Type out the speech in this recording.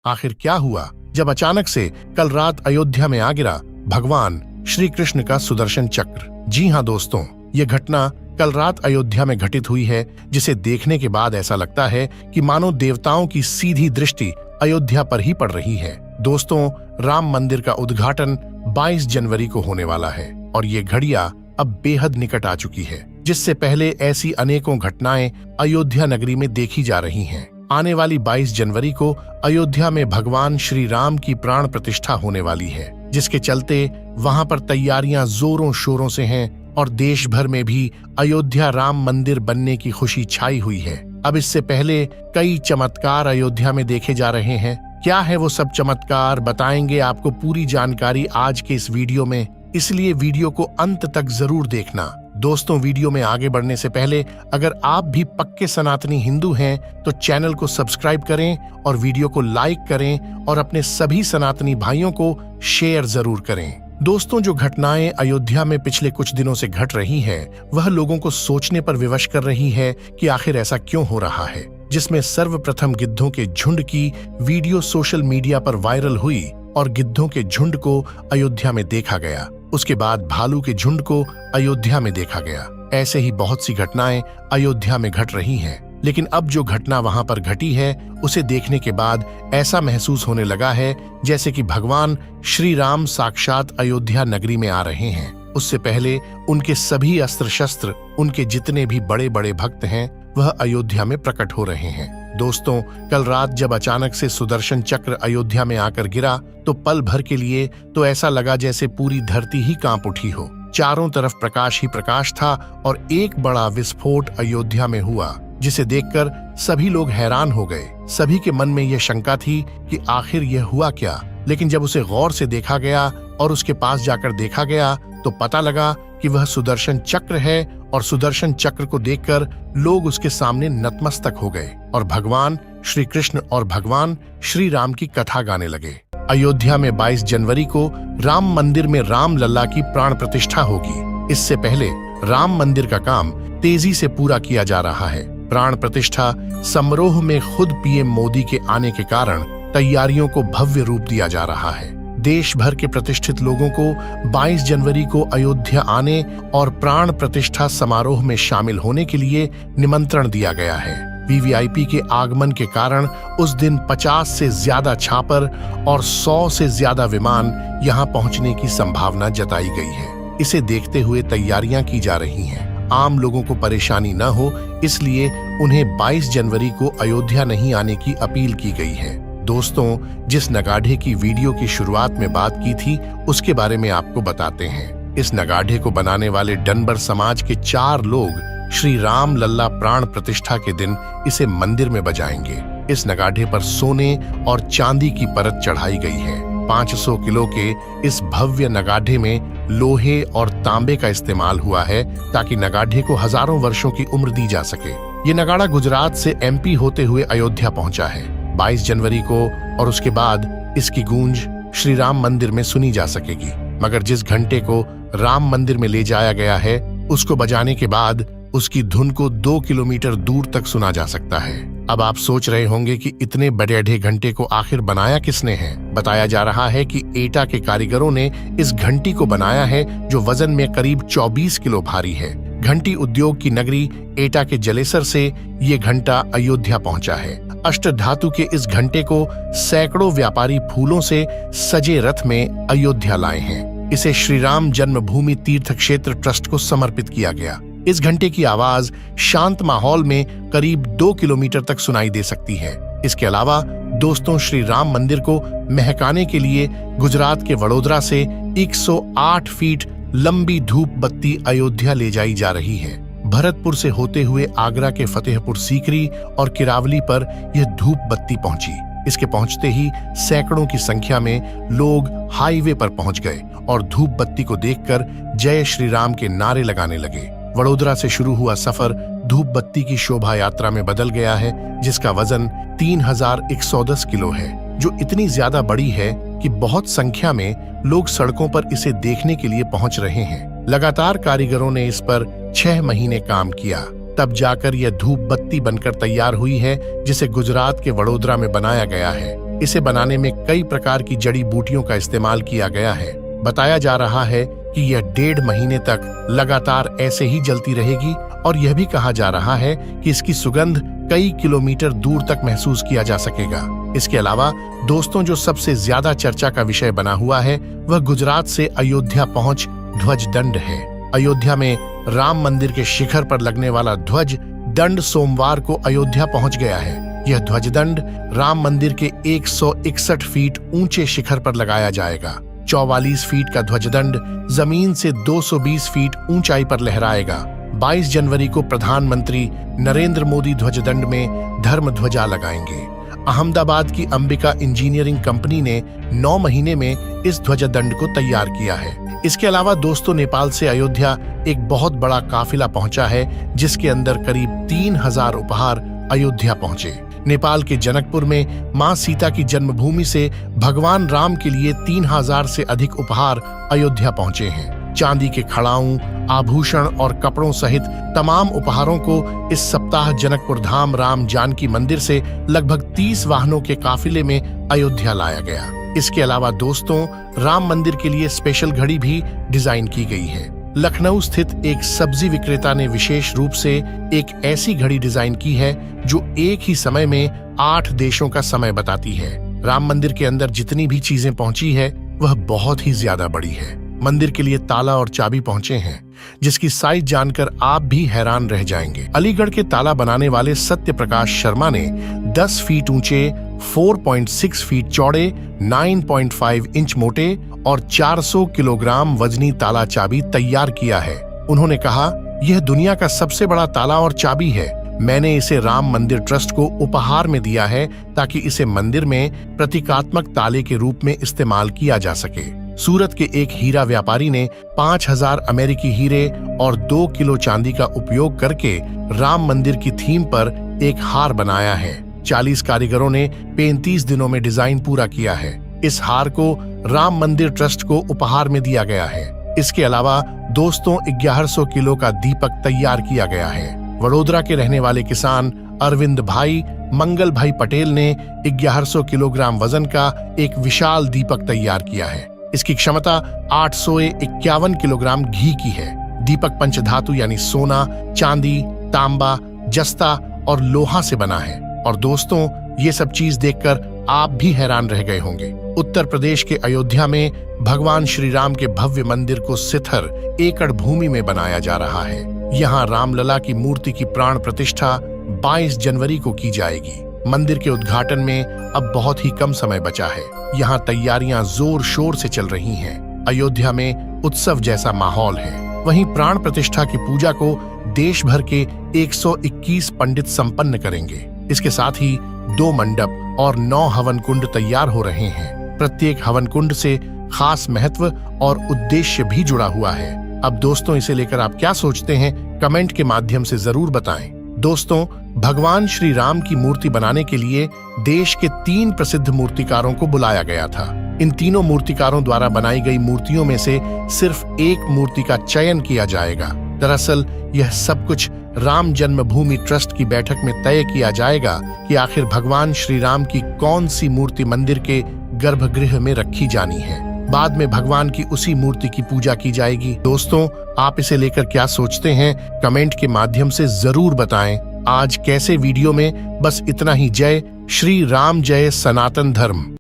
आखिर क्या हुआ जब अचानक से कल रात अयोध्या में आ गिरा भगवान श्री कृष्ण का सुदर्शन चक्र? जी हाँ दोस्तों, ये घटना कल रात अयोध्या में घटित हुई है, जिसे देखने के बाद ऐसा लगता है कि मानो देवताओं की सीधी दृष्टि अयोध्या पर ही पड़ रही है। दोस्तों, राम मंदिर का उद्घाटन 22 जनवरी को होने वाला है और ये घड़ियां अब बेहद निकट आ चुकी है, जिससे पहले ऐसी अनेकों घटनाएं अयोध्या नगरी में देखी जा रही हैं। आने वाली 22 जनवरी को अयोध्या में भगवान श्री राम की प्राण प्रतिष्ठा होने वाली है, जिसके चलते वहां पर तैयारियां जोरों शोरों से हैं और देश भर में भी अयोध्या राम मंदिर बनने की खुशी छाई हुई है। अब इससे पहले कई चमत्कार अयोध्या में देखे जा रहे हैं। क्या है वो सब चमत्कार, बताएंगे आपको पूरी जानकारी आज के इस वीडियो में, इसलिए वीडियो को अंत तक जरूर देखना। दोस्तों, वीडियो में आगे बढ़ने से पहले अगर आप भी पक्के सनातनी हिंदू हैं तो चैनल को सब्सक्राइब करें और वीडियो को लाइक करें और अपने सभी सनातनी भाइयों को शेयर जरूर करें। दोस्तों, जो घटनाएं अयोध्या में पिछले कुछ दिनों से घट रही हैं, वह लोगों को सोचने पर विवश कर रही है कि आखिर ऐसा क्यों हो रहा है। जिसमें सर्वप्रथम गिद्धों के झुंड की वीडियो सोशल मीडिया पर वायरल हुई और गिद्धों के झुंड को अयोध्या में देखा गया। उसके बाद भालू के झुंड को अयोध्या में देखा गया। ऐसे ही बहुत सी घटनाएं अयोध्या में घट रही हैं, लेकिन अब जो घटना वहां पर घटी है उसे देखने के बाद ऐसा महसूस होने लगा है जैसे कि भगवान श्री राम साक्षात अयोध्या नगरी में आ रहे हैं। उससे पहले उनके सभी अस्त्र शस्त्र, उनके जितने भी बड़े बड़े भक्त हैं, वह अयोध्या में प्रकट हो रहे हैं। दोस्तों, कल रात जब अचानक से सुदर्शन चक्र अयोध्या में आकर गिरा तो पल भर के लिए तो ऐसा लगा जैसे पूरी धरती ही कांप उठी हो। चारों तरफ प्रकाश ही प्रकाश था और एक बड़ा विस्फोट अयोध्या में हुआ, जिसे देखकर सभी लोग हैरान हो गए। सभी के मन में यह शंका थी कि आखिर यह हुआ क्या, लेकिन जब उसे गौर से देखा गया और उसके पास जाकर देखा गया तो पता लगा कि वह सुदर्शन चक्र है और सुदर्शन चक्र को देखकर लोग उसके सामने नतमस्तक हो गए और भगवान श्री कृष्ण और भगवान श्री राम की कथा गाने लगे। अयोध्या में 22 जनवरी को राम मंदिर में राम लल्ला की प्राण प्रतिष्ठा होगी। इससे पहले राम मंदिर का काम तेजी से पूरा किया जा रहा है। प्राण प्रतिष्ठा समारोह में खुद पीएम मोदी के आने के कारण तैयारियों को भव्य रूप दिया जा रहा है। देश भर के प्रतिष्ठित लोगों को 22 जनवरी को अयोध्या आने और प्राण प्रतिष्ठा समारोह में शामिल होने के लिए निमंत्रण दिया गया है। वीवीआईपी के आगमन के कारण उस दिन 50 से ज्यादा छापर और 100 से ज्यादा विमान यहां पहुंचने की संभावना जताई गई है। इसे देखते हुए तैयारियां की जा रही हैं। आम लोगों को परेशानी न हो, इसलिए उन्हें 22 जनवरी को अयोध्या नहीं आने की अपील की गई है। दोस्तों, जिस नगाढ़े की वीडियो की शुरुआत में बात की थी उसके बारे में आपको बताते हैं। इस नगाढ़े को बनाने वाले डनबर समाज के 4 लोग श्री राम लल्ला प्राण प्रतिष्ठा के दिन इसे मंदिर में बजाएंगे। इस नगाढ़े पर सोने और चांदी की परत चढ़ाई गई है। 500 किलो के इस भव्य नगाढ़े में लोहे और तांबे का इस्तेमाल हुआ है ताकि नगाढ़े को हजारों वर्षों की उम्र दी जा सके। ये नगाड़ा गुजरात से एमपी होते हुए अयोध्या पहुंचा है 22 जनवरी को और उसके बाद इसकी गूंज श्री राम मंदिर में सुनी जा सकेगी। मगर जिस घंटे को राम मंदिर में ले जाया गया है उसको बजाने के बाद उसकी धुन को 2 किलोमीटर दूर तक सुना जा सकता है। अब आप सोच रहे होंगे कि इतने बड़े घंटे को आखिर बनाया किसने है। बताया जा रहा है कि एटा के कारीगरों ने इस घंटी को बनाया है जो वजन में करीब 24 किलो भारी है। घंटी उद्योग की नगरी एटा के जलेसर से ये घंटा अयोध्या पहुंचा है। अष्टधातु के इस घंटे को सैकड़ों व्यापारी फूलों से सजे रथ में अयोध्या लाए हैं। इसे श्री राम जन्मभूमि तीर्थ क्षेत्र ट्रस्ट को समर्पित किया गया। इस घंटे की आवाज शांत माहौल में करीब 2 किलोमीटर तक सुनाई दे सकती है। इसके अलावा दोस्तों, श्री राम मंदिर को महकाने के लिए गुजरात के वडोदरा से 108 फीट लंबी धूप बत्ती अयोध्या ले जाई जा रही है। भरतपुर से होते हुए आगरा के फतेहपुर सीकरी और किरावली पर यह धूप बत्ती पहुंची। इसके पहुंचते ही सैकड़ों की संख्या में लोग हाईवे पर पहुंच गए और धूप बत्ती को देखकर जय श्री राम के नारे लगाने लगे। वडोदरा से शुरू हुआ सफर धूप बत्ती की शोभा यात्रा में बदल गया है, जिसका वजन 3110 किलो है, जो इतनी ज्यादा बड़ी है कि बहुत संख्या में लोग सड़कों पर इसे देखने के लिए पहुंच रहे हैं। लगातार कारीगरों ने इस पर 6 महीने काम किया, तब जाकर यह धूप बत्ती बनकर तैयार हुई है, जिसे गुजरात के वडोदरा में बनाया गया है। इसे बनाने में कई प्रकार की जड़ी बूटियों का इस्तेमाल किया गया है। बताया जा रहा है कि यह 1.5 महीने तक लगातार ऐसे ही जलती रहेगी और यह भी कहा जा रहा है कि इसकी सुगंध कई किलोमीटर दूर तक महसूस किया जा सकेगा। इसके अलावा दोस्तों, जो सबसे ज्यादा चर्चा का विषय बना हुआ है वह गुजरात से अयोध्या पहुंच ध्वज दंड है। अयोध्या में राम मंदिर के शिखर पर लगने वाला ध्वज दंड सोमवार को अयोध्या पहुंच गया है। यह ध्वजदंड राम मंदिर के 161 फीट ऊंचे शिखर पर लगाया जाएगा। 44 फीट का ध्वजदंड जमीन से 220 फीट ऊंचाई पर लहराएगा। 22 जनवरी को प्रधानमंत्री नरेंद्र मोदी ध्वजदंड में धर्म ध्वजा लगाएंगे। अहमदाबाद की अंबिका इंजीनियरिंग कंपनी ने 9 महीने में इस ध्वजदंड को तैयार किया है। इसके अलावा दोस्तों, नेपाल से अयोध्या एक बहुत बड़ा काफिला पहुंचा है, जिसके अंदर करीब 3000 उपहार अयोध्या पहुंचे। नेपाल के जनकपुर में मां सीता की जन्मभूमि से भगवान राम के लिए 3000 से अधिक उपहार अयोध्या पहुंचे हैं। चांदी के खड़ाऊं, आभूषण और कपड़ों सहित तमाम उपहारों को इस सप्ताह जनकपुर धाम राम जानकी मंदिर से लगभग 30 वाहनों के काफिले में अयोध्या लाया गया। इसके अलावा दोस्तों, राम मंदिर के लिए स्पेशल घड़ी भी डिजाइन की गई है। लखनऊ स्थित एक सब्जी विक्रेता ने विशेष रूप से एक ऐसी घड़ी डिजाइन की है जो एक ही समय में 8 देशों का समय बताती है। राम मंदिर के अंदर जितनी भी चीजें पहुंची है वह बहुत ही ज्यादा बड़ी है। मंदिर के लिए ताला और चाबी पहुंचे हैं, जिसकी साइज जानकर आप भी हैरान रह जाएंगे। अलीगढ़ के ताला बनाने वाले सत्य प्रकाश शर्मा ने 10 फीट ऊंचे, 4.6 फीट चौड़े, 9.5 इंच मोटे और 400 किलोग्राम वजनी ताला चाबी तैयार किया है। उन्होंने कहा, यह दुनिया का सबसे बड़ा ताला और चाबी है। मैंने इसे राम मंदिर ट्रस्ट को उपहार में दिया है ताकि इसे मंदिर में प्रतीकात्मक ताले के रूप में इस्तेमाल किया जा सके। सूरत के एक हीरा व्यापारी ने 5000 अमेरिकी हीरे और 2 किलो चांदी का उपयोग करके राम मंदिर की थीम पर एक हार बनाया है। 40 कारीगरों ने 35 दिनों में डिजाइन पूरा किया है। इस हार को राम मंदिर ट्रस्ट को उपहार में दिया गया है। इसके अलावा दोस्तों, 1100 किलो का दीपक तैयार किया गया है। वडोदरा के रहने वाले किसान अरविंद भाई मंगल भाई पटेल ने 1100 किलोग्राम वजन का एक विशाल दीपक तैयार किया है। इसकी क्षमता 851 किलोग्राम घी की है। दीपक पंचधातु यानी सोना, चांदी, तांबा, जस्ता और लोहा से बना है। और दोस्तों, ये सब चीज देखकर आप भी हैरान रह गए होंगे। उत्तर प्रदेश के अयोध्या में भगवान श्री राम के भव्य मंदिर को सिथर एकड़ भूमि में बनाया जा रहा है। यहाँ रामलला की मूर्ति की प्राण प्रतिष्ठा 22 जनवरी को की जाएगी। मंदिर के उद्घाटन में अब बहुत ही कम समय बचा है। यहाँ तैयारियां जोर शोर से चल रही हैं। अयोध्या में उत्सव जैसा माहौल है। वहीं प्राण प्रतिष्ठा की पूजा को देश भर के 121 पंडित संपन्न करेंगे। इसके साथ ही 2 मंडप और 9 हवन कुंड तैयार हो रहे हैं। प्रत्येक हवन कुंड से खास महत्व और उद्देश्य भी जुड़ा हुआ है। अब दोस्तों, इसे लेकर आप क्या सोचते हैं, कमेंट के माध्यम से जरूर बताएं। दोस्तों, भगवान श्री राम की मूर्ति बनाने के लिए देश के 3 प्रसिद्ध मूर्तिकारों को बुलाया गया था। इन तीनों मूर्तिकारों द्वारा बनाई गई मूर्तियों में से सिर्फ एक मूर्ति का चयन किया जाएगा। दरअसल यह सब कुछ राम जन्मभूमि ट्रस्ट की बैठक में तय किया जाएगा कि आखिर भगवान श्री राम की कौन सी मूर्ति मंदिर के गर्भगृह में रखी जानी है। बाद में भगवान की उसी मूर्ति की पूजा की जाएगी। दोस्तों, आप इसे लेकर क्या सोचते हैं, कमेंट के माध्यम से जरूर बताएं। आज कैसे वीडियो में बस इतना ही। जय श्री राम, जय सनातन धर्म।